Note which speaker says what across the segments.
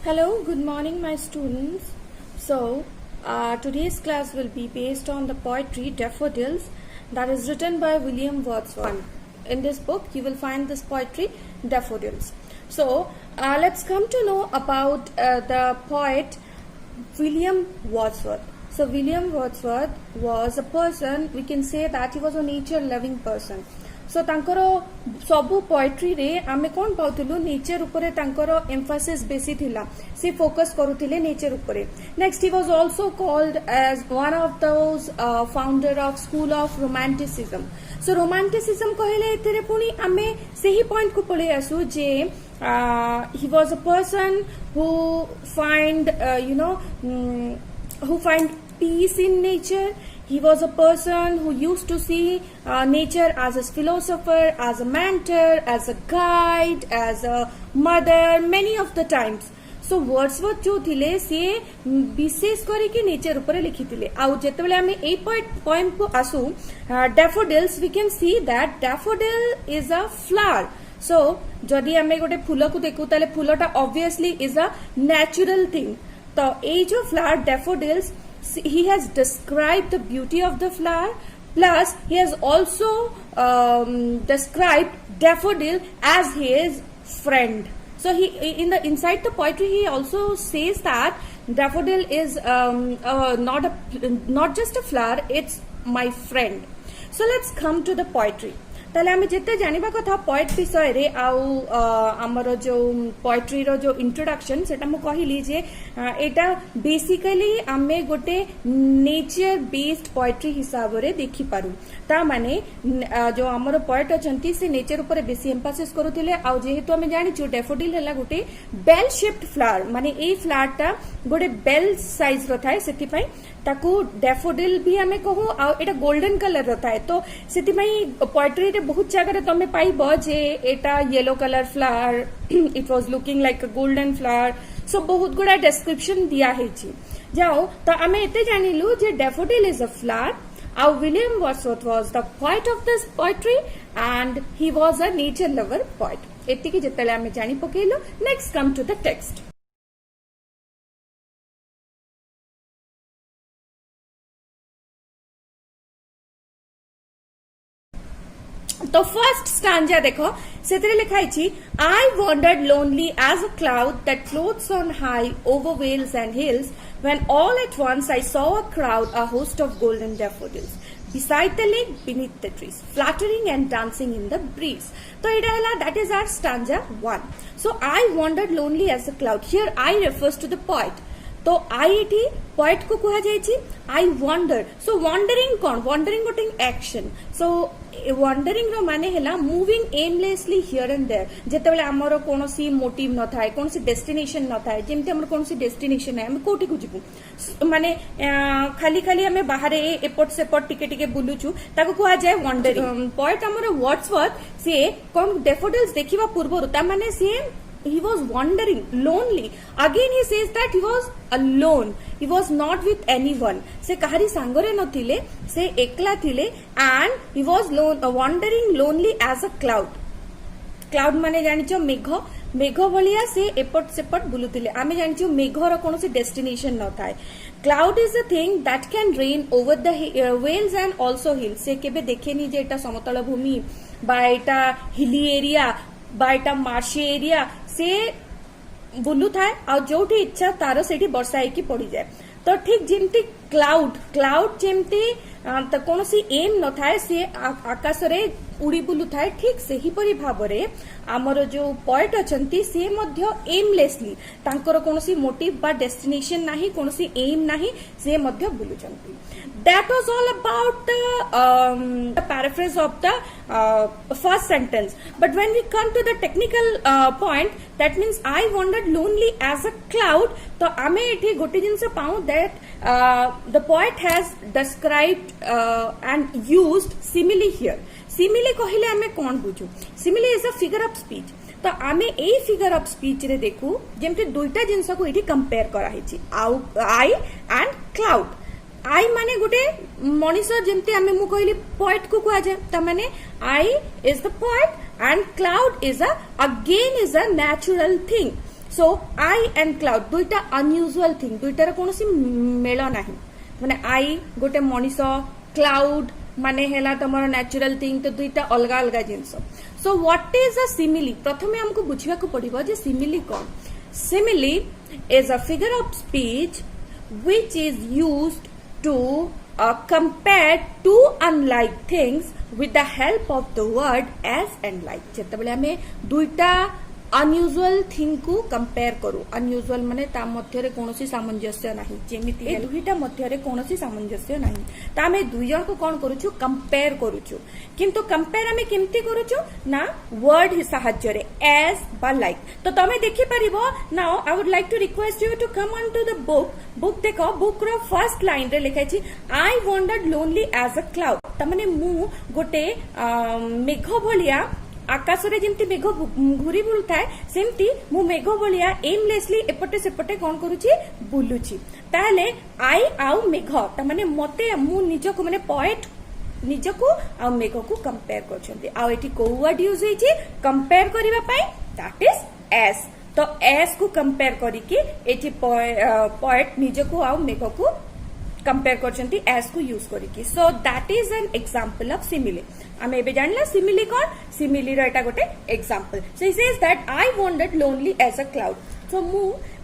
Speaker 1: Hello, good morning, my students. Today's class will be based on the poetry Daffodils that is written by William Wordsworth. In this book, you will find this poetry Daffodils. Let's come to know about the poet William Wordsworth. So, William Wordsworth was a person, we can say that he was a nature-loving person. So तांकर सबु poetry रे आमे कोन पाउथलु nature उपरे तांकर एम्फासिस बेसी थिला से focus करूथिले नेचर उपरे. Next he was also called as one of those founder of school of romanticism. So romanticism कहले एथिरे पुनी आमे सेही पॉइंट को पळे आसु जे he was a person who find peace in nature. He was a person who used to see nature as a philosopher, as a mentor, as a guide, as a mother, many of the times. So Wordsworth जो थिले से विशेष करी कि nature ऊपर लिखी थिले. आउ जेतेबेले आमे ए पोएम को आसु daffodils, we can see that daffodil is a flower. So जदि आमे गोटे फूल को देखु ताले फूलटा obviously is a natural thing. तो ए जो flower daffodils, he has described the beauty of the flower, plus he has also described daffodil as his friend. So he inside the poetry he also says that daffodil is not just a flower, it's my friend. So let's come to the poetry. ताले आमे जेते जानिबा कथा poet विषय रे आउ हमर जो poetry रो जो इंट्रोडक्शन सेटा मु कहिली जे एटा बेसिकली आमे गोटे नेचर बेस्ड पोएट्री हिसाब रे देखि पारु. ता माने जो हमर पोएट अछंती से नेचर ऊपर बेसी एम्फासिस करूथिले. आउ जेहेतु आमे जानि छु डैफोडिल हला गोटे बेल शेप्ड फ्लावर, माने ए फ्लावर टा गोटे बेल साइज रो थाए, सेति पई ताकू डैफोडिल भी हमें कहू. आ एटा गोल्डन कलर रो थाए. तो सेति पई पोएट्री रे बहुत जगह तमे पाइबो जे एटा yellow colour flower, it was looking like a golden flower. So बहुत गुडा डिस्क्रिप्शन दिया है छी. जाओ तो आमे एते जानिलु जे daffodil is a flower. Our William Wordsworth was the poet of this poetry and he was a nature lover poet. एतिकी जेतले आमे जानि पकेलु. Next come to the text. तो फर्स्ट स्टांजा देखो सेतरे लिखा है, I wandered lonely as a cloud that floats on high over vales and hills, when all at once I saw a crowd, a host of golden daffodils, beside the lake, beneath the trees, fluttering and dancing in the breeze. तो एटा हला that is our stanza 1. So I wandered lonely as a cloud. Here I refers to the poet. तो आई एठी poet को कहा जायछि I wander. So wandering कोन, wandering गोटे action. So wandering रो माने हैला moving aimlessly here and there. जेतेबेले हमरो कोनोसी मोटिव न थाए, कोनोसी डेस्टिनेशन न थाए, जेमते हमर कोनोसी डेस्टिनेशन है, हम कोठी को जिबु, माने खाली खाली हमें बाहर एपट सेपट टिके टिके बुलुछु, ताको कहा जाय वंडरिंग. पोएट हमरो वर्ड्सवर्थ से कोन डैफोडिल्स देखिबा पूर्वरु ता माने से he was wandering lonely. Again he says that he was alone, he was not with anyone. से कहारी सांगरे नथिले, से एकला थिले, and he was wandering lonely as a cloud. Cloud माने जानिचो मेघ, मेघ भलिया से एपट सेपट बुलुथिले. आमे जानिचो मेघर कोनोसी डेस्टिनेशन न थाए. Cloud is a thing that can rain over the vales and also hills. से केबे देखेनी जे एटा समतल भूमि बा एटा हिली एरिया बा एटा मार्शी एरिया से बुलू थाए आ जोठी इच्छा तार सेठी वर्षा होकी पड़ी जाए. तो ठीक जेमती क्लाउड जेमती कौन सी एम न थाए से आकाश रे उड़ी बुलू थाए, ठीक सेही परि भाबरे आमर जो पोएट अछंती से मध्य एमलेसली तांकर कोनोसी मोटिव बा डेस्टिनेशन नाही, कोनोसी एम नाही, से मध्य बुलुचंती. That was all about the paraphrase of the first sentence. But when we come to the technical point, that means I wandered lonely as a cloud. तो आमे एठी गोटे जिनस पाऊ that the poet has described and used simile here. Simile कहले आमे कोन बुझू. Simile is a figure of speech. तो आमे ए फिगर ऑफ स्पीच रे देखू जेमते दुईटा जिनस को एठी कंपेयर करा हिची, आई एंड क्लाउड. आई माने गोटे मनीष जेमती आमे मु कहली पोएट को कहा जाय, त माने I is the poet and cloud is again is a natural thing. So I and cloud दुईटा अनयूजुअल थिंग दुईटार कौन मेल ना माने आई गोटे मनीष क्लाउड माने हेला तमर नेचुरल थिंग तो दुईटा अलग अलग जिनस so what is a simile प्रथमे हमको बुझिबा को पड़िबो जे सिमिली कोन simile is a figure of speech which is used to compare two unlike things with the help of the word as and like जेतबेले हमें दुईटा अनयूजुअल थिंग को कंपेयर करू अनयूजुअल माने ता मध्यरे कोनोसी सामंजस्य नाही जेमिति ए दुईटा मध्यरे कोनोसी सामंजस्य नाही ता हमें दुई जन को कोन करूछु कंपेयर करूछु किंतु कंपेयर हमें केमती करूछु ना वर्ड ही सहाय्य रे एज बा लाइक तो तमे देखि परिबो now I would like to request you to come on to the book देखो बुक रो फर्स्ट लाइन रे लिखा छी I wandered lonely as a cloud त माने मु गोटे मेघ भलिया आकाश रे जेमती मेघ घूरी बुल थाए सेमती मु मेघ भलिया एमलेसली एपटे सेपटे कोन करूची बुलुची ताले आई आउ मेघ त माने मते मु निजको माने पोएट निजको आ मेघ को कंपेयर करछंती आ एठी को वर्ड यूज होई छी कंपेयर करिवा पई दैट इज एस तो एस को कंपेयर करी कि एठी पोएट निजको आ मेघ को कंपेयर करछंती एस को यूज करी कि so that is an example of simile आमे एबे जानला सिमिली कोन सिमिली रो एटा गोटे example so he says that I wandered lonely as a cloud so मु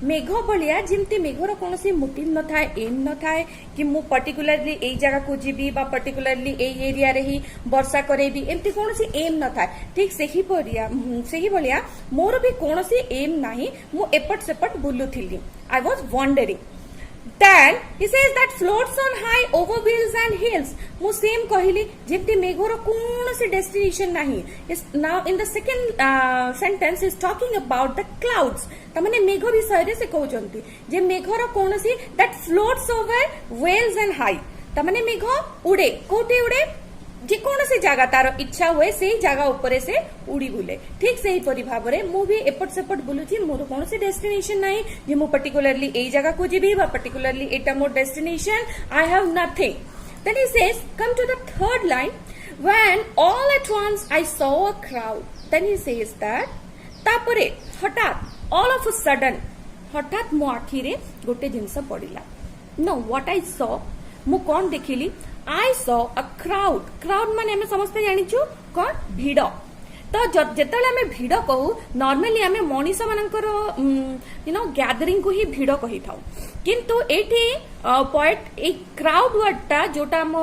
Speaker 1: मेघ भलिया जिमती मेघर कोनोसी मोटिव न थाए एम न थाए कि मु पर्टिकुलरली एई जगह को जीबी बा पर्टिकुलरली एई एरिया रे ही वर्षा करेबी एमती कोनोसी एम न थाए ठीक सेही भलिया मोर भी कोनोसी एम नाही मु एपट सेपट बुलुथिली I was wandering Then he says that floats on high over hills and hills. मु सेम कहली जेमती मेघर कोनोसी डेस्टिनेशन नाही. Now in the second sentence is talking about the clouds. तमाने मेघ विषय रे से कहउचंती जे मेघर कोनोसी that floats over vales and high. तमाने मेघ उड़े कोठी उड़े जे कोनोसी जगह तार इच्छा हुए सेही जगह ऊपर से उड़ी बुले ठीक सेही परि भाबरे मु भी एपट सेपट बुलुची मोर कोनोसी डेस्टिनेशन नाही जे मु पर्टिकुलरली एई जगह को जीबी बा पर्टिकुलरली एटा मोर destination I have nothing then he says come to the third line when all at once I saw a crowd then he says that तापरे हठात ऑल ऑफ अ सडन हठात मो आखी रे गोटे जिंस पड़िला नो व्हाट आई सॉ मु कोन देखिली आई saw a crowd माने हमें समस्त जानिछु कोन भीड़ तो जेतले हमें भीड़ कहू नॉर्मली हमें मनीष मानकर यू नो गैदरिंग को ही भीड़ कही थाउ किंतु एठी पॉइंट ए क्राउड वर्ड टा जोटा हम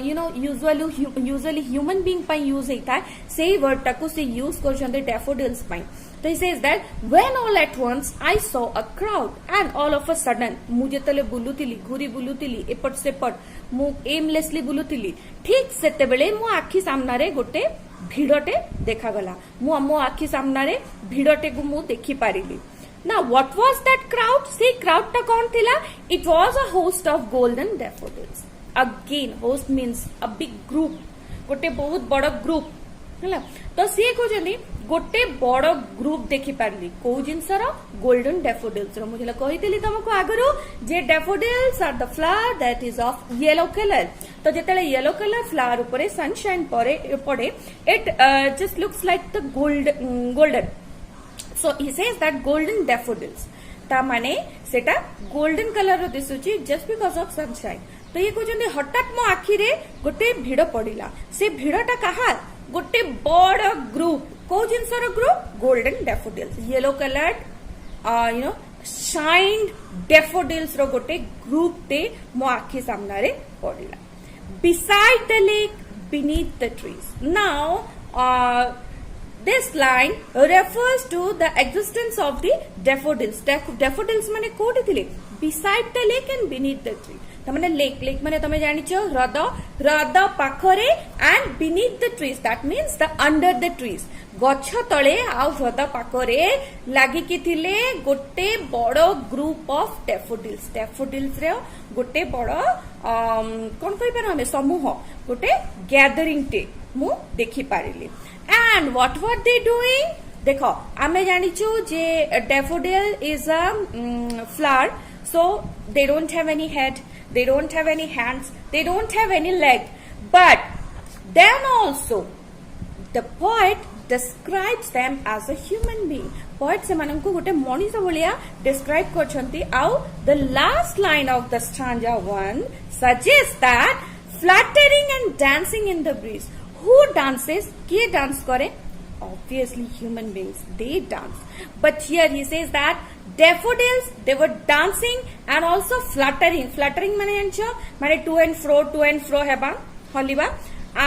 Speaker 1: you know usually human being पई यूज हेता है सेही वर्ड टा को से यूज करछन्ते डैफोडिल्स पई तो he says that when all at once I saw a crowd and all of a sudden मु जेतले बुलुतिली घुरी बुलुतिली एपट सेपट मु एमलेसली बुलुतिली ठीक सेते बेले मो आखी सामना रे गोटे भीड़टे देखा गला मो आखी सामना रे भीड़टे को मु देखि पारिली ना व्हाट वाज दैट क्राउड से क्राउड टा कौन थिला it was a host of golden daffodils again host means a big group गोटे बहुत बड़ ग्रुप हला तो से कहजनी गोटे बड़ ग्रुप देखि पारली को जिनसर गोल्डन डैफोडिल्स रो मुझे कहितली तुमको आगरो जे daffodils are the flower that is of yellow colour तो जेतले येलो कलर फ्लावर ऊपर सनशाइन पड़े it just looks like the golden so he says that golden daffodils ता माने सेटा गोल्डन कलर रो दिसुची जस्ट बिकॉज ऑफ सनशाइन तो ये कहजनी हठात मो आखी रे गोटे भीड़ पड़िला से भीड़टा कहा गोटे बड़ ग्रुप को जिनसर group golden daffodils yellow coloured you know shined daffodils रो गोटे ग्रुप टे मो आखी सामना रे पड़िला beside the lake beneath the trees now this line refers to the existence of the daffodils माने कोठी थिले beside the lake and beneath the tree तमने लेक माने तमे जानिचो ह्रद पाखरे and beneath the trees that means the under the trees गछ तळे आ ह्रद पाखरे लागि कि थिले गोटे बड़ ग्रुप ऑफ डैफोडिल्स रे गोटे बड़ कोन कहि पारो हमें समूह गोटे गैदरिंग टे मु देखि पारिली and what were they doing देखो आमे जानिचो जे daffodil is a flower so they don't have any head they don't have any hands they don't have any leg but then also the poet describes them as a human being poet ସେମାନଙ୍କୁ ଗୋଟେ ମଣିଷ ଭଳିଆ describe କରିଛନ୍ତି ଆଉ the last line of the stanza 1 suggests that fluttering and dancing in the breeze. Who dances? किए dance करे? Obviously human beings, they dance. But here he says that daffodils, they were dancing and also fluttering. Fluttering माने जानछो माने to and fro हेबा हलिबा,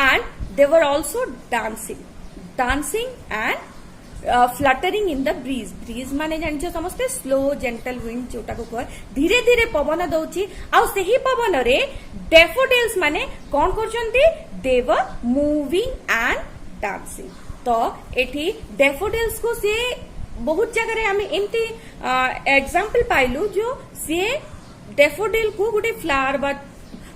Speaker 1: and they were also dancing and fluttering in the breeze माने जानछो समस्ते slow gentle wind जोटा को कह धीरे धीरे पवन दउची आ सेही पवन रे daffodils माने कोन करचंती, they were moving and dancing. तो एठी daffodils को से बहुत जगह रे हमें एमती एग्जांपल पाइलु जो से daffodil को गोटे फ्लावर बा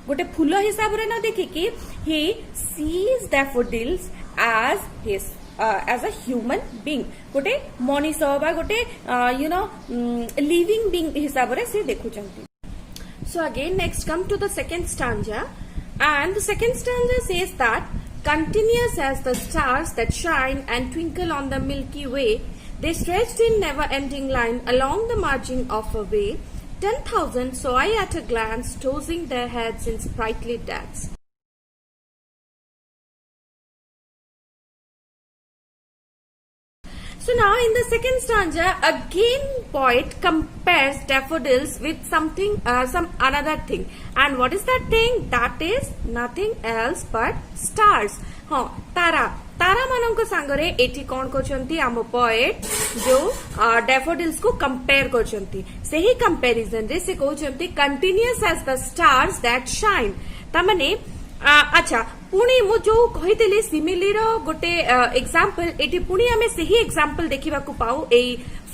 Speaker 1: गोटे फूल हिसाब रे ना देखि कि he sees daffodils as his as a human being, गोटे मनीष बा गोटे लिविंग बीइंग हिसाब रे से देखुचंती. So again next come to the second stanza, and the second stanza says that continuous as the stars that shine and twinkle on the Milky Way, they stretched in never-ending line along the margin of a way. 10,000 saw I at a glance, tossing their heads in sprightly dance. So now in the second stanza, again poet compares daffodils with something, some another thing. And what is that thing? That is nothing else but stars. हाँ, तारा मानक सांगरे एठी कौन करचंती आम poet जो daffodils को compare करचंती. सेही comparison रे से कहउचंती continuous as the stars that shine. ता माने अच्छा पुणी मु जो कहितले सिमिली रो गोटे एग्जांपल एटी पुणी हमें सही एग्जांपल देखिबा को पाऊ ए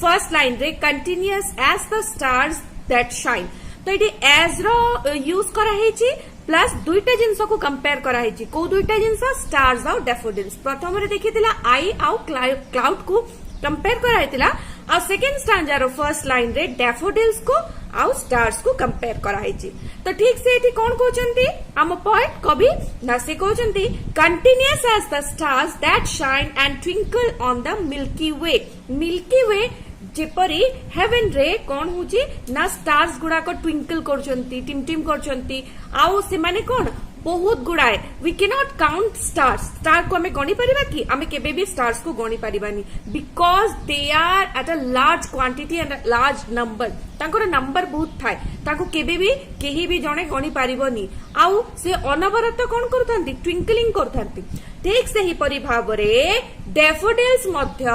Speaker 1: फर्स्ट लाइन रे continuous as the stars that shine. तो एटी एज रो यूज करा हेची प्लस दुईटा जिंस को कंपेयर करा हेची. को दुईटा जिंस स्टार्स और daffodils. प्रथम रे देखितिला आई आउ क्लाउड को कंपेयर करा हेतिला आ सेकंड स्टांजा रो फर्स्ट लाइन रे daffodils को आउ स्टार्स को कंपेयर करा हेची. तो ठीक से एठी कोन कहउचंती आम पोएट कवि ना से कहउचंती continuous as the stars that shine and twinkle on the Milky Way जेपरी हेवन रे कोन होची ना स्टार्स गुडा को ट्विंकल करचंती टिम करचंती आउ से माने कोन बहुत गुड़ाए. वी कैनॉट काउंट स्टार को हमें गणी परिबा कि हमें केबे भी स्टार्स को गणी परिबानी because they are at a large quantity and large number. तांकर नंबर बहुत थाए ताको केबे भी केही भी जणे गणी परिबनी आउ से अनवरत कोन करथांती ट्विंकलिंग करथांती. ठीक सही परि भाबरे daffodils मध्य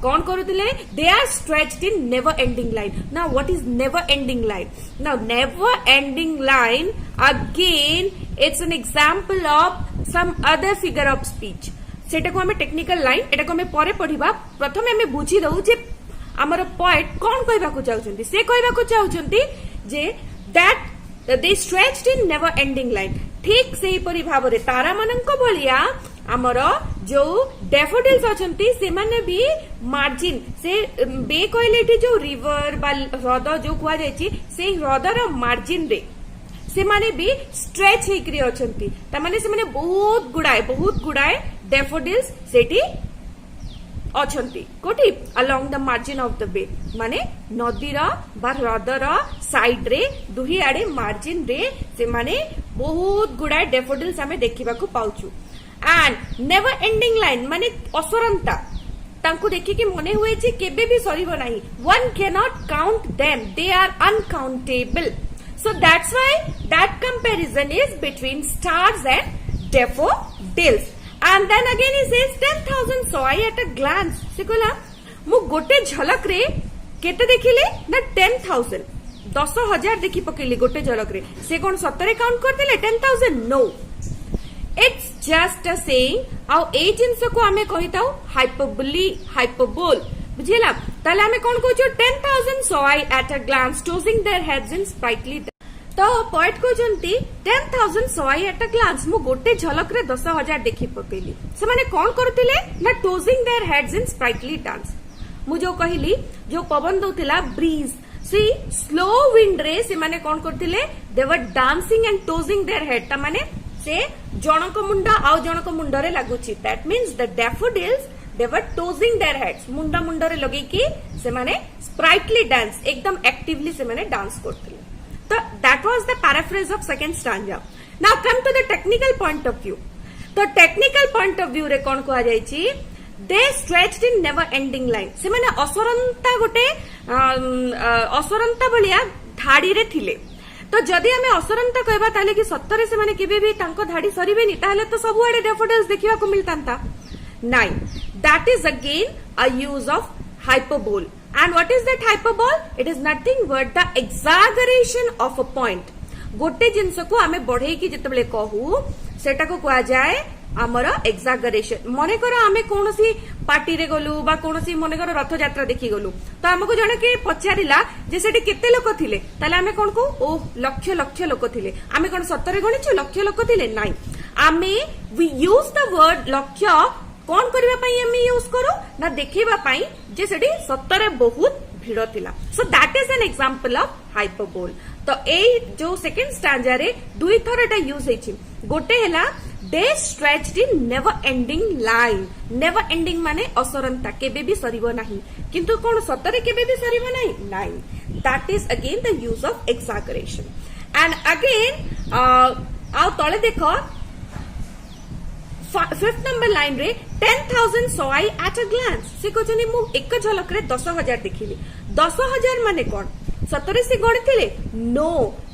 Speaker 1: कोन करूतिले they are stretched in never ending line. Now what is never ending line? Now never ending line again it's an example of some other figure of speech. सेटा को हमें टेक्निकल लाइन एटा को हमें परे पढिबा. प्रथमे हमें बुझी दउ जे हमर पोएट कोन कहबा को चाहउछंती. से कहबा को चाहउछंती जे that they stretched in never ending line. ठीक सही परि भाबरे तारा मानक भलिया आमर जो daffodils अछंती से माने भी मार्जिन से बे कहले जो रिवर बा ह्रद जो कुआ जायछि से ह्रदर मार्जिन रे से माने भी स्ट्रेच हेकरी अछंती. ता माने से माने बहुत गुडाए daffodils सेठी अछंती कोठी along the margin of the way माने नदीर बा ह्रदर साइड रे दुही आडे मार्जिन रे से माने बहुत गुडाए daffodils हमें देखिबा को पाउछु. एंड नेवर एंडिंग लाइन माने असरंता तांको देखि कि मने हुए जे केबे भी सरीबो नाही. One cannot count them, they are uncountable. So that's why that comparison is between stars and daffodils. And then again he says 10,000 saw I at a glance. से कहला मु गोटे झलक रे केते देखिले ना 10,000 10,000 देखि पकेली गोटे झलक रे. से कोन सतरे काउंट करदेले 10,000? No, it's just a saying. आउ ए जिंस को हमें कहिताउ हाइपरबोल बुझिला. ताले हमें कोन कहछो 10,000 saw I at a glance, tossing their heads in sprightly dance. तो poet कहउचंती 10,000 saw I at a glance. मु गोटे झलक रे 10,000 देखि पकेली. से माने कोन करथिले ना tossing their heads in sprightly dance. मु जो कहिली जो पवन दउतिला ब्रीज सी स्लो विंड रे से माने कोन करथिले they were dancing and tossing their head. ता माने से जनक मुंड आउ जनक मुंड रे लागुची. That means the daffodils they were tossing their heads मुंडा मुंडा रे लगे कि से माने sprightly dance एकदम actively से माने dance करते तो that was the paraphrase of second stanza. Now come to the technical point of view. तो technical point of view रे कौन कहा जायछि they stretched in never ending line से माने असरंता गोटे असरंता भलिया धाड़ी रे थिले तो जदि आमे असरंता कहबा ताले कि सत्तरे से माने केबे भी तांको धाड़ी सरीबेनी ताले तो सब आडे डैफोडिल्स देखिबा को मिलतांता नाइ that is again a use of hyperbole. And what is that hyperbole? It is nothing but the exaggeration of a point. गोटे जिनस को आमे बढ़े की जिते कहू सेटा को कहा जाए आमर एक्सागरेशन. मन कर आमे कोनोसी पार्टी रे गलु बा कोनोसी मन कर रथ यात्रा देखि गलु तो हमको जने के पचारिला जे सेठी केते लोक थिले ताले आमे कोन को ओ लक्ष लक्ष लोक थिले आमे कोन सत्तरे गणिछु लक्ष लोक थिले नाइ आमे वी यूज द वर्ड लक्ष कौन करबा पई आमे यूज करू ना देखिबा पई जे सेठी सत्तरे बहुत भिड़ थिला. सो that is an example of hyperbole. तो ए जो सेकंड स्टैंजा रे दुई थर एटा यूज हेछि गोटे हैला they stretched in never ending line. Never ending माने असरंता केबे भी सरीबो नाही किंतु कोन सतरे केबे भी सरीबो नाही line. That is again the use of exaggeration. And again आउ तळे देखो फिफ्थ नंबर लाइन रे 10,000 saw I at a glance. से कहछनी मु एक झलक रे 10,000 देखिली. 10,000 माने कोन सतरे से गणिथिले no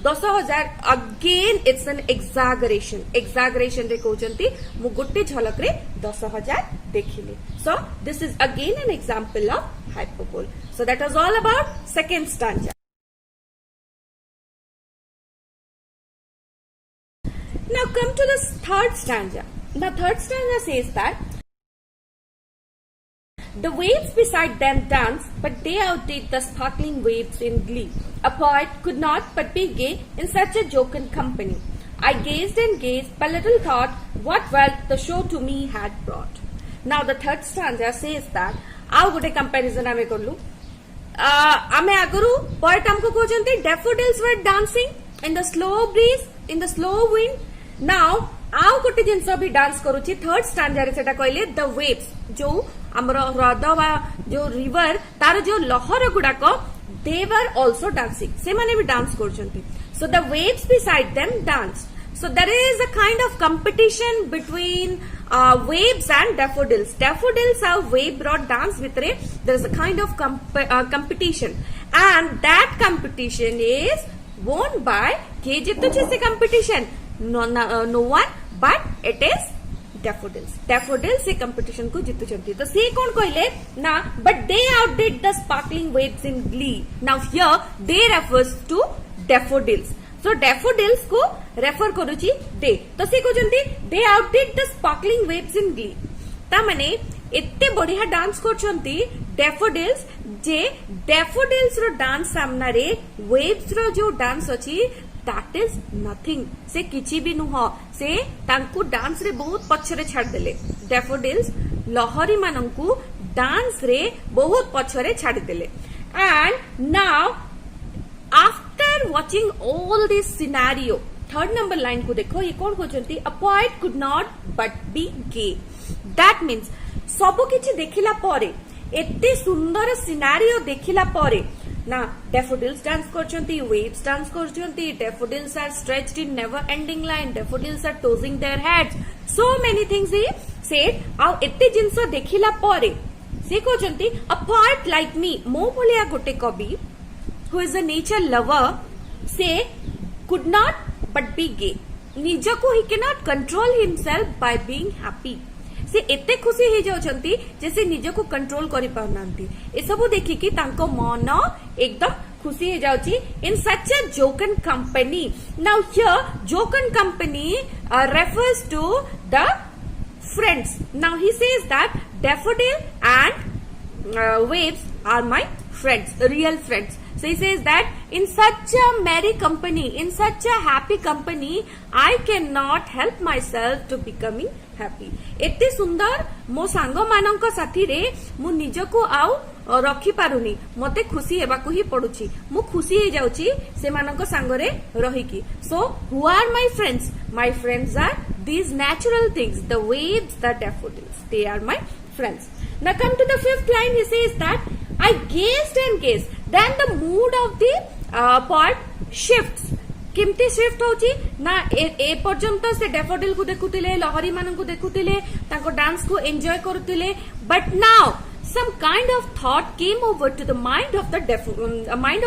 Speaker 1: 10,000 again it's an exaggeration. Exaggeration रे कहउचंती मु गोटे झलक रे 10,000 देखिली. So this is again an example of hyperbole. So that was all about second stanza. Now come to the third stanza. The third stanza says that the waves beside them danced, but they outdid the sparkling waves in glee. A poet could not but be gay in such a jocund company. I gazed and gazed, but little thought what wealth the show to me had brought. Now the third stanza says that आउ गोटे comparison आमे करलु. आमे आगरु poet हमको कहउचंती daffodils were dancing in the slow breeze, in the slow wind. Now आउ गोटे जिनस भी dance करूची थर्ड स्टैंजा रे सेटा कहले द वेव्स जो हमर हृद बा जो रिवर तार जो लहर गुडाक दे वर आल्सो डांसिंग से माने भी डांस करछंती. So the waves beside them dance. So there is a kind of competition between waves and daffodils. Daffodils have wave broad dance with it. There is a kind of competition, and that competition is won by ke jittu se competition. No one but it is daffodils. Daffodils से competition को जीतु चलती. तो से कौन कहले ना but they outdid the sparkling waves in glee. Now here they refers to daffodils. So daffodils को refer करूची दे. तो से कहउचंती they outdid the sparkling waves in glee. ता माने एते बढ़िया डांस करछंती daffodils जे daffodils रो डांस सामना रे waves रो जो डांस अछि that is nothing. से किछि भी नुह से तांकु डांस रे बहुत पछरे छाड़ देले. daffodils लहरी मानंकु डांस रे बहुत पछरे छाड़ देले. And now after watching all this scenario third number line को देखो ये कौन कहउचंती a poet could not but be gay. That means सब किछि देखिला परे एते सुंदर सिनारियो देखिला परे ना daffodils डांस करछंती waves डांस करछंती daffodils are stretched in never ending line daffodils are tossing their heads so many things he said. आउ एते जिंस देखिला परे से कहउचंती a poet like me मो भलिया गोटे कवि who is a nature lover say could not but be gay. निजको he cannot control himself by being happy. से एते खुशी हे जाउछंती जैसे निजको कंट्रोल करि पाउनांती. ए सब देखि कि तांको मन एकदम खुशी हे जाउची in such a jocund company. Now here jocund company refers to the friends. Now he says that daffodil and waves are my friends, real friends. So he says that in such a merry company, in such a happy company, I cannot help myself to becoming happy. एते सुंदर मो सांगो मानंक साथी रे मु निजको आउ रखी पारुनी मते खुशी हेबाकू ही पडुची. मु खुशी हे जाउची से मानंक सांगरे रहिकी. So who are my friends? My friends are these natural things, the waves, the daffodils. They are my friends. Now come to the fifth line. He says that I gazed and gazed. Then the mood of the poet shifts. किमती shift होची ना ए पर्यंत से daffodil को देखुतिले, लहरी मान को देखुतिले, ताको dance को एंजॉय करुतिले, but now some kind of thought came over to the mind of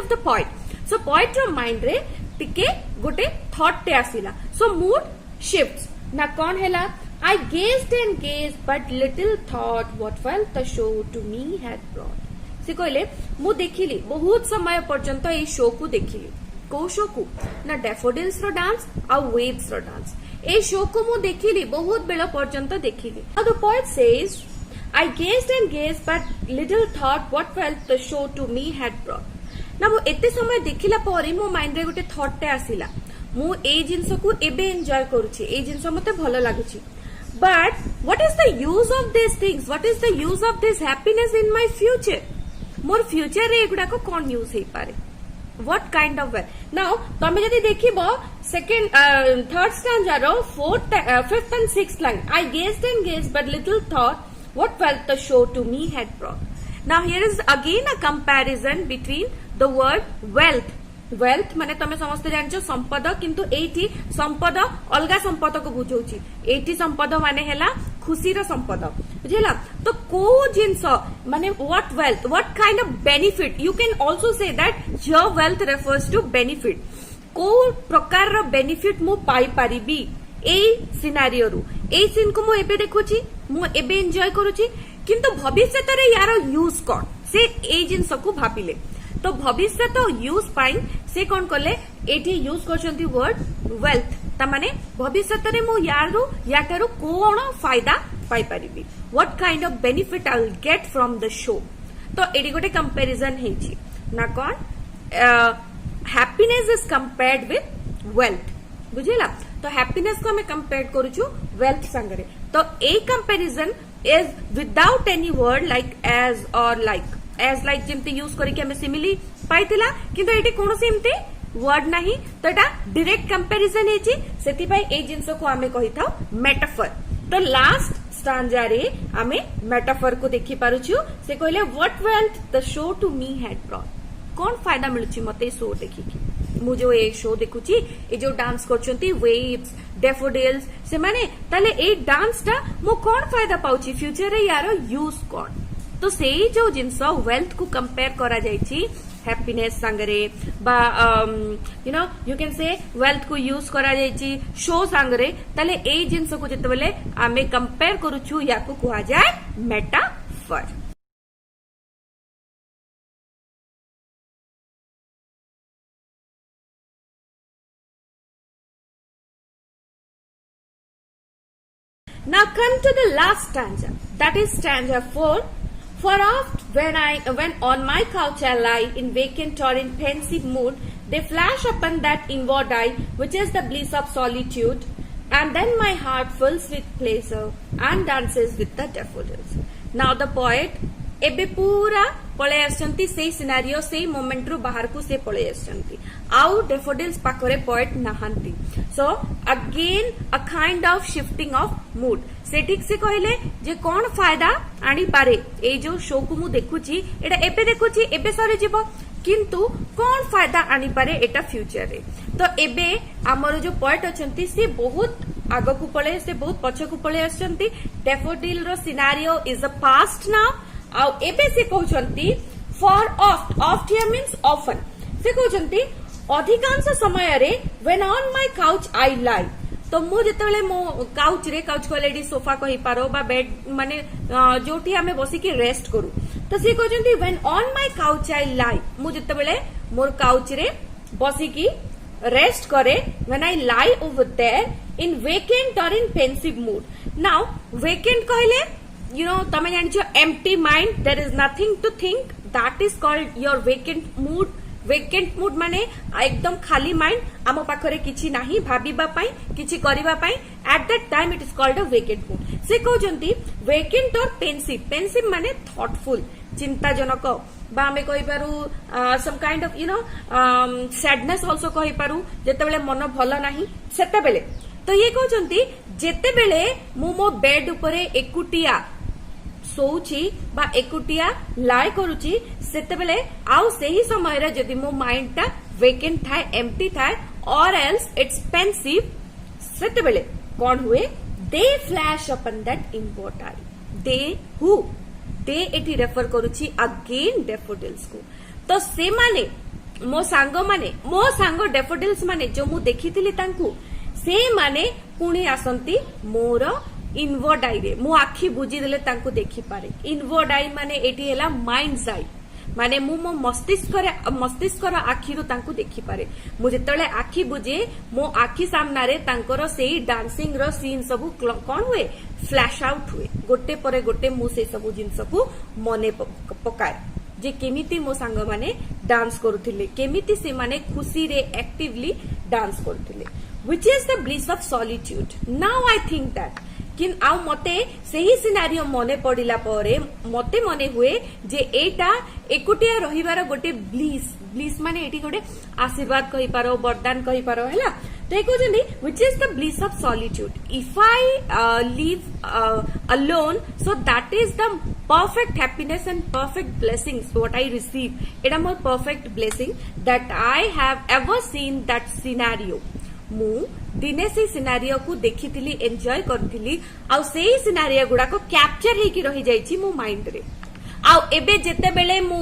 Speaker 1: the poet. So poet ro mind रे टिके गोटे thought टे आसिला. So mood shifts. ना कौन हैला? I gazed and gazed, but little thought what wealth the show to me had brought. से कहले मु देखिली बहुत समय पर्यंत ए शो को देखिली. को शो को ना डेफोडिल्स रो डांस आ वेव्स रो डांस. ए शो को मु देखिली बहुत बेला पर्यंत देखिली. Now the poet says, I gazed and gazed, but little thought what wealth the show to me had brought. ना मु एते समय देखिला परे मो माइंड रे गोटे थॉट टे आसिला. मु ए जिंस को एबे एंजॉय करूची, ए जिंस मते भलो लागुची. But what is the use of these things? What is the use of this happiness in my future? More future रे एगुडा को कोन यूज हे पारे? What kind of wealth? Now तमे जदी देखिबो सेकंड थर्ड स्टैंजा रो fourth fifth and sixth line. I gazed and gazed, but little thought what wealth the show to me had brought. Now here is again a comparison between the word wealth. Wealth माने तमे समस्त जानछो संपद, किंतु एठी संपद अलगा संपद को बुझौची. एठी संपद माने हेला खुशी रो संपद. बुझिला? तो को जिंस माने what wealth, what kind of benefit? You can also say that your wealth refers to benefit. को प्रकार रो बेनिफिट मु पाई पारिबी ए सिनारियो रु. ए सीन को मु एबे देखुची, मु एबे एंजॉय करूची, किंतु भविष्यत रे यार यूज कोन से ए जिंस को भाबिले. तो भविष्य तो यूज पाई से कौन कले एठी यूज करछंती वर्ड वेल्थ. ता माने भविष्य रे मु याटारू कोन फायदा पाई परिबी. What kind of benefit I will get from the show. तो एडी गोटे कंपैरिजन हेची ना कोन happiness is compared with wealth. बुझिला? तो हैप्पीनेस को हमें कंपेयर करूछु वेल्थ संगरे. तो ए comparison is without any word like as or like. As like जेमती यूज करके हमें सिमिली पाइथिला, किंतु एटी कोनोसी एमती वर्ड नाही. तो एटा डायरेक्ट कंपैरिजन हेची, सेति पई ए जिंस को हमें कहिथाउ मेटाफर. तो लास्ट स्टांजा रे हमें मेटाफर को देखि पारुछु. से कहले what wealth the show to me had brought. कोन फायदा मिलुची मते शो देखिकी. मु जो ए शो देखुची, ए जो डांस करछंती वेव्स डेफोडिल्स से माने ताले ए डांस टा मु कोन फायदा पाउची फ्यूचर रे यारो यूज कोन. तो से जो जिंस वेल्थ को कंपेयर करा जायछि हैप्पीनेस संगरे बा you know you can say wealth को यूज करा जायछि शो संगरे. ताले ए जिंस को जतबेले आमे कंपेयर करूछु याको कुआ जाय metaphor. Now come to the last stanza. That is stanza 4. For oft when on my couch I lie in vacant or in pensive mood, they flash upon that inward eye, which is the bliss of solitude, and then my heart fills with pleasure and dances with the daffodils. Now the poet एबे पूरा पळे आछंती से scenario से moment रु बाहर को से पळे आछंती. आउ डेफोडिल्स पाखरे पोएट नाहंती. So again a kind of shifting of mood. से ठीक से कहले जे कोन फायदा आनी पारे ए जो शो को मु देखुची, एटा एबे देखुची, एबे सरे जीवो, किंतु कोन फायदा आनी पारे एटा फ्यूचर रे. तो एबे हमर जो पोएट अछंती से बहुत आगो को पळे, से बहुत पछ को पळे आछंती. डेफोडिल रो scenario is a past now. आउ एबे से कहउछंती for oft. Oft here means often. से कहउछंती अधिकांश समय रे when on my couch I lie. तो मु जेतेबेले मो काउच रे, काउच को लेडी सोफा कहि पारो बा बेड माने जोठी हमें बसी के रेस्ट करू. तो से कहउछंती when on my couch I lie. मु जेतेबेले मोर काउच रे बसी की रेस्ट करे, when I lie over there in vacant or in pensive mood. Now vacant कहले you know तमे जानछो empty mind, there is nothing to think, that is called your vacant mood. vacant mood माने एकदम खाली mind, आम पाखरे किछि नाही भाबिबा पई, किछि करिबा पई. at that time it is called a vacant mood. से कहउछंती vacant और pensive. pensive माने thoughtful, चिंताजनक बा आमे कहि Paru some kind of you know sadness also कहि पारू जेतेबेले मन भलो नाही सेतेबेले. तो ये कहउछंती जेतेबेले मु मो बेड उपरे एकुटिया सोची बा एकुटिया लाए करूची सेतेबेले आउ सेही समय रे जदी मो माइंड टा वेकेंट थाए एम्प्टी थाए और एल्स इट्स पेंसिव सेतेबेले कोन हुए they flash upon that inward eye दे हु दे एटी रेफर करूची अगेन डेफोडिल्स को तो से माने मो सांग डेफोडिल्स माने जो मु देखिथिली तांकू से माने पुणी आसंती मोर इनवर्ड आई रे मु आखि बुझी देले तांकू देखि पारे इनवर्ड आई माने एटी हेला माइंड्स आई माने मु मो मस्तिष्कर आखिरु तांकू देखि पारे मु जेतले आखि बुझे मो आखि सामना रे तांकर सेही डांसिंग रो सीन सब कोन हुए फ्लैश आउट हुए गोटे परे गोटे मु से सब जिंस को मने पकाए जे केमिति मो सांग माने डांस करूथिले केमिति से माने खुशी रे एक्टिवली डांस करूथिले which is the bliss of solitude now I think that किन आउ मते सेही सिनारियो मने पड़िला परे मते मने हुए जे एटा एकुटिया रहिबार गोटे ब्लिस माने एटी गोटे आशीर्वाद कहि पारो वरदान कहि पारो हैला तो एको जंदी which is the bliss of solitude if I live alone so that is the perfect happiness and perfect blessings what I receive it more perfect blessing that I have ever seen that scenario मु दिने से scenario को देखिथिली enjoy करथिली आ सेही scenario गुडा को capture हेकी रही जाईची मो mind रे आ एबे जेते बेले मु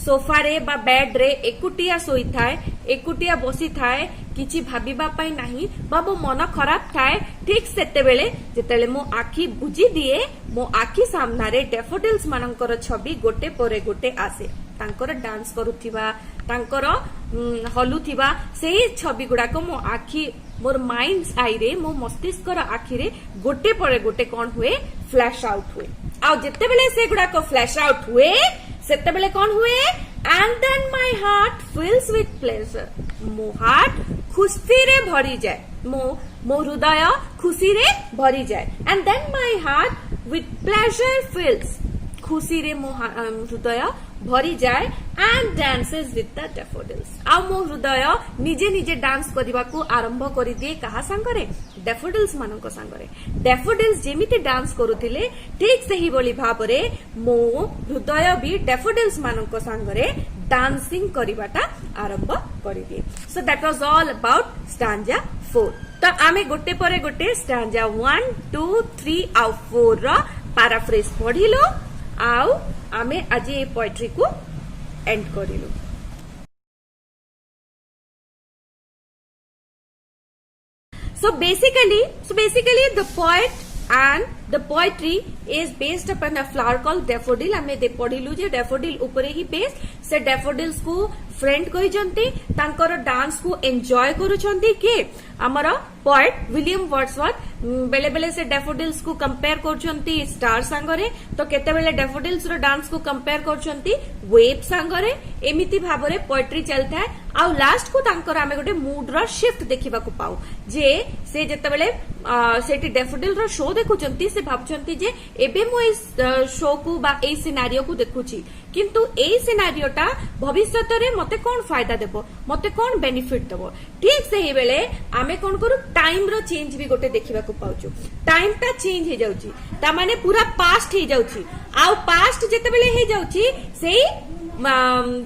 Speaker 1: सोफा रे बा बेड रे एकुटिया सोई थाए एकुटिया बसी थाए किछि भाबिबा पाई नाही बा मो मन खराब थाए ठीक सेते बेले जेतेले मो आखि बुझी दिए मो आखि सामना रे डेफोडिल्स मानकर छवि गोटे परे गोटे आसे तांकर डांस करूथिबा तांकर हलुथिबा सेही छवि गुडा को मो आखि मोर माइंड्स आई रे मो मस्तिष्कर आखि रे गोटे परे गोटे कोन हुए फ्लैश आउट हुए आ जेते बेले से गुडा को फ्लैश आउट हुए सेते बेले कोन हुए and then my heart fills with pleasure मो हार्ट खुशी रे भरी जाए मो हृदय खुशी रे भरी जाए and then my heart with pleasure fills खुशी रे मो हृदय भरी जाए and dances with the daffodils आ मो हृदय निजे निजे डांस करबा को आरंभ करि दिए कहा संगरे डेफोडिल्स मानक संगरे डेफोडिल्स जेमिति डांस करूथिले ठीक सही बोली भाबरे मो हृदय भी डेफोडिल्स मानक संगरे डांसिंग करबाटा आरंभ करि दिए सो that was all about stanza 4 तो आमे गोटे परे गोटे स्टांजा 1 2 3 आ 4 रा पैराफ्रेज पढिलो आउ आमे आज ए पोएट्री को and करिलु so basically the poet and the poetry is based upon a flower called daffodil आमे दे पढिलु जे daffodil ऊपर ही बेस्ड से daffodils को फ्रेंड कहि जंती तांकर डांस को एन्जॉय करूछंती के हमर पोएट विलियम वर्ड्सवर्थ बेले बेले से डेफोडिल्स को कंपेयर करछंती स्टार संगरे तो केते बेले डेफोडिल्स रो डांस को कंपेयर करछंती वेव संगरे एमिति भाबरे पोएट्री चलता है आ लास्ट को तांकर आमे गोटे मूड रो शिफ्ट देखिबा को पाऊ जे से जते बेले सेठी डेफोडिल रो शो देखुचंती से भाबचंती जे एबे मो इस शो को बा ए सिनारियो को देखुची किंतु ए सिनारियोटा भविष्यत रे मते कोन फायदा देबो मते कोन बेनिफिट देबो ठीक सही बेले आमे कोन करू टाइम रो चेंज भी गोटे देखिबा को पाउछु टाइम ता चेंज हे जाउची ता माने पूरा पास्ट हे जाउची आ पास्ट जते बेले हे जाउची सेही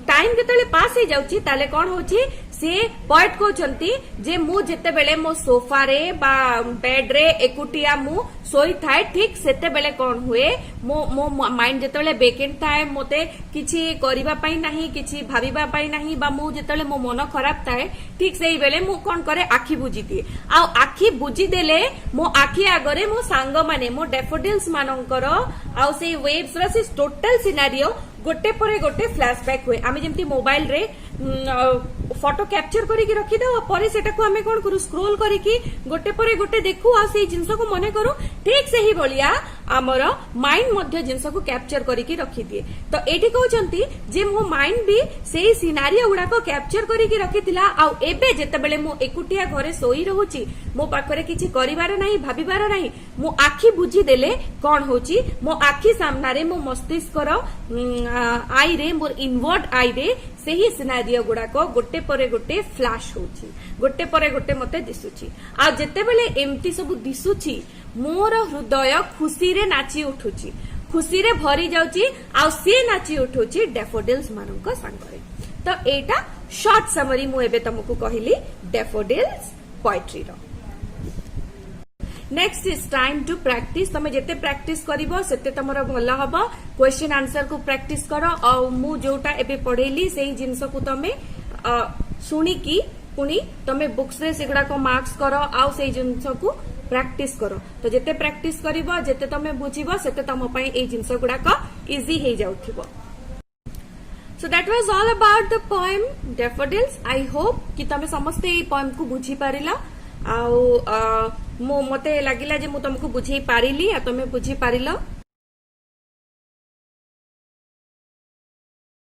Speaker 1: टाइम जते पास हे जाउची ताले कोन होची से पोएट कहउचंती जे मु जते बेले मो सोफा रे बा बेड रे एकुटिया मु सोई थाए ठीक सेते बेले कोन हुए मो माइंड जते बेले वेकेंट थाए मोते किछि करिबा पई नाही किछि भाबिबा पई नाही बा मु जते बेले मो मन खराब थाए ठीक सेही बेले मु कोन करे आखि बुझी दिए आ आखि बुझी देले मो आखि आगरे मो सांग माने मो डेफोडिल्स मानकर आ से वेव्स रा से टोटल सिनारियो गोटे परे गोटे फ्लैशबैक हुए आमे जेमती मोबाइल रे फोटो कैप्चर करिक रखी दो परे सेटा को आमे कोन करू स्क्रोल करिक गोटे परे गोटे देखु आ से जिंस को मने करू ठीक सही बलिया आमर माइंड मध्य जिंस को कैप्चर करिक रखी दिए तो एठी कहउचंती जे मो माइंड भी सेही सिनारियो गुडा को कैप्चर करिक रखितिला आ एबे जते बेले मो एकुटिया घरे सोई रहूची मो पाखरे किछि करिवार नाही भाबिबार नाही मो आखि बुझी देले कोन होची मो आखि सामना रे मो मस्तिष्कर आई रे मोर इनवर्ड आई रे सेही सिनारियो गुडा को गोटे परे गोटे फ्लैश होची गोटे परे गोटे मते दिसुची आ जते बेले एम्ति सब दिसुची मोर हृदय खुशी रे नाची उठुची खुशी रे भरी जाउची आ सी नाची उठुची डैफोडिल्स मानक संगरे। तो एटा शॉर्ट समरी मु एबे तुमको कहली डैफोडिल्स पोएट्री रो। Next is time to practice. तमे जेते प्रैक्टिस करिवो सेते तमरो भलो हबो। क्वेश्चन आंसर को प्रैक्टिस करो आ मु जोटा एबे पढेली सेही जिंस को तमे सुनी की पुनी तमे बुक्स रे सेगुडा को मार्क्स करो आ सेही जिंस को प्रैक्टिस करो। तो जेते प्रैक्टिस करिवो जेते तमे बुझिवो सेते तम पई ए जिंस गुडा को इजी हे जाउथिबो। So that was all about the poem Daffodils. I hope कि तमे समस्ते ए पोएम को बुझी पारिला आ मते लागिला जे मु तुमको बुझेई पारिली आ तमे बुझी पारिलो।